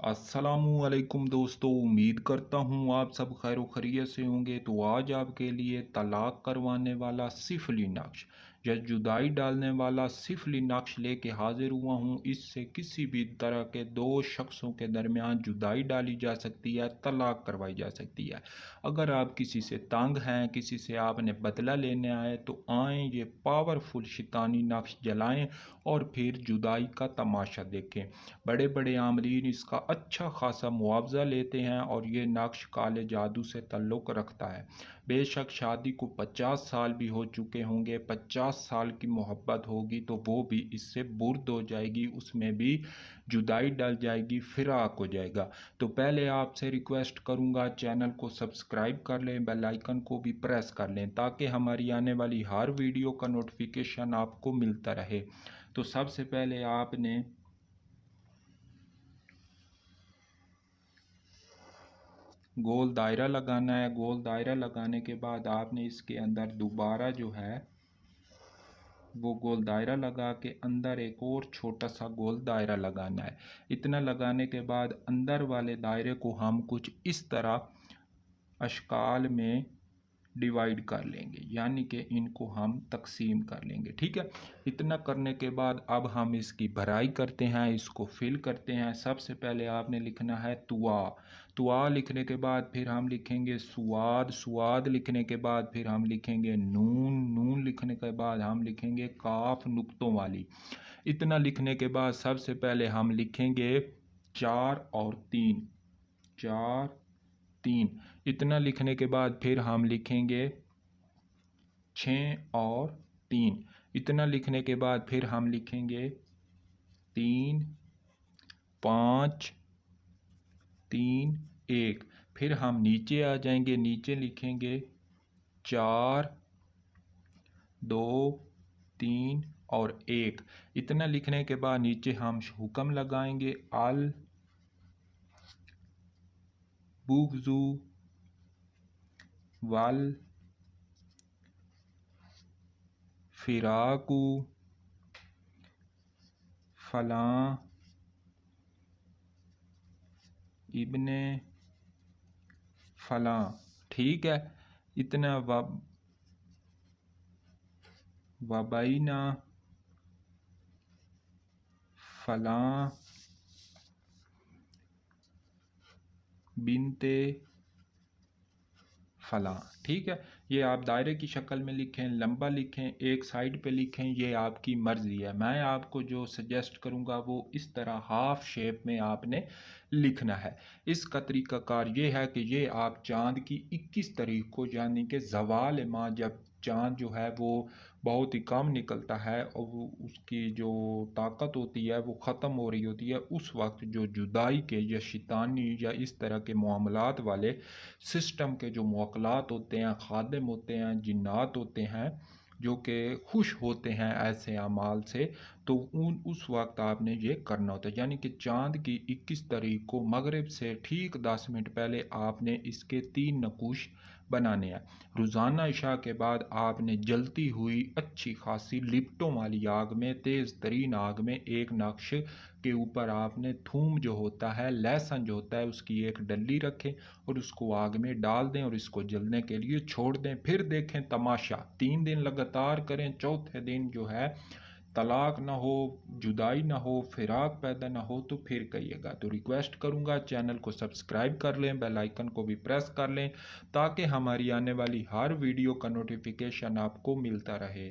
अस्सलामुअलैकुम दोस्तों, उम्मीद करता हूँ आप सब खैर खैरियत से होंगे। तो आज आपके लिए तलाक करवाने वाला सिफली नक्श या जुदाई डालने वाला सिफली नक्श लेके हाजिर हुआ हूँ। इससे किसी भी तरह के दो शख्सों के दरमियान जुदाई डाली जा सकती है, तलाक करवाई जा सकती है। अगर आप किसी से तंग हैं, किसी से आपने बदला लेने आए, तो आएँ ये पावरफुल शैतानी नक्श जलाएँ और फिर जुदाई का तमाशा देखें। बड़े बड़े आमरीन इसका अच्छा खासा मुआवजा लेते हैं और ये नक्श काले जादू से ताल्लुक़ रखता है। बेशक शादी को 50 साल भी हो चुके होंगे, 50 साल की मोहब्बत होगी तो वो भी इससे बुर्द हो जाएगी, उसमें भी जुदाई डल जाएगी, फिराक हो जाएगा। तो पहले आपसे रिक्वेस्ट करूँगा, चैनल को सब्सक्राइब कर लें, बेल आइकन को भी प्रेस कर लें ताकि हमारी आने वाली हर वीडियो का नोटिफिकेशन आपको मिलता रहे। तो सबसे पहले आपने गोल दायरा लगाना है। गोल दायरा लगाने के बाद आपने इसके अंदर दोबारा जो है वो गोल दायरा लगा के अंदर एक और छोटा सा गोल दायरा लगाना है। इतना लगाने के बाद अंदर वाले दायरे को हम कुछ इस तरह अशकाल में डिवाइड कर लेंगे, यानी कि इनको हम तकसीम कर लेंगे। ठीक है, इतना करने के बाद अब हम इसकी भराई करते हैं, इसको फिल करते हैं। सबसे पहले आपने लिखना है तुआ। तुआ लिखने के बाद फिर हम लिखेंगे सुआद। सुआद लिखने के बाद फिर हम लिखेंगे नून। नून लिखने के बाद हम लिखेंगे काफ नुक्तों वाली। इतना लिखने के बाद सबसे पहले हम लिखेंगे 4 और 3। 4 3। इतना लिखने के बाद फिर हम लिखेंगे 6 और 3। इतना लिखने के बाद फिर हम लिखेंगे 3 5 3 1। फिर हम नीचे आ जाएंगे, नीचे लिखेंगे 4 2 3 और 1। इतना लिखने के बाद नीचे हम हुक्म लगाएंगे अल बुग़्ज़ु वल फ़िराक़ु फ़लाँ इब्ने फ़लाँ। ठीक है, इतना वबैना फ़लाँ बिनते फ़लाँ। ठीक है, ये आप दायरे की शक्ल में लिखें, लंबा लिखें, एक साइड पे लिखें, ये आपकी मर्ज़ी है। मैं आपको जो सजेस्ट करूँगा वो इस तरह हाफ शेप में आपने लिखना है। इसका तरीक़ाकार ये है कि ये आप चाँद की 21 तारीख को, यानी कि ज़वाल माह, जब चाँद जो है वो बहुत ही कम निकलता है और वो उसकी जो ताकत होती है वो ख़त्म हो रही होती है, उस वक्त जो जुदाई के या शैतानी या इस तरह के मामलात वाले सिस्टम के जो मुवक्किलात होते हैं, खादिम होते हैं, जिन्नात होते हैं जो कि खुश होते हैं ऐसे अमाल से, तो उस वक्त आपने ये करना होता है। यानी कि चाँद की 21 तारीख को मगरिब से ठीक 10 मिनट पहले आपने इसके 3 नकूश बनाने हैं। रोज़ाना इशा के बाद आपने जलती हुई अच्छी खासी लिपटों वाली आग में, तेज़ तरीन आग में, एक नक्श के ऊपर आपने थूम जो होता है, लहसुन जो होता है, उसकी एक डल्ली रखें और उसको आग में डाल दें और इसको जलने के लिए छोड़ दें। फिर देखें तमाशा, 3 दिन लगातार करें। चौथे दिन जो है तलाक ना हो, जुदाई ना हो, फिराक पैदा ना हो तो फिर कहिएगा। तो रिक्वेस्ट करूँगा चैनल को सब्सक्राइब कर लें, बेल आइकन को भी प्रेस कर लें ताकि हमारी आने वाली हर वीडियो का नोटिफिकेशन आपको मिलता रहे।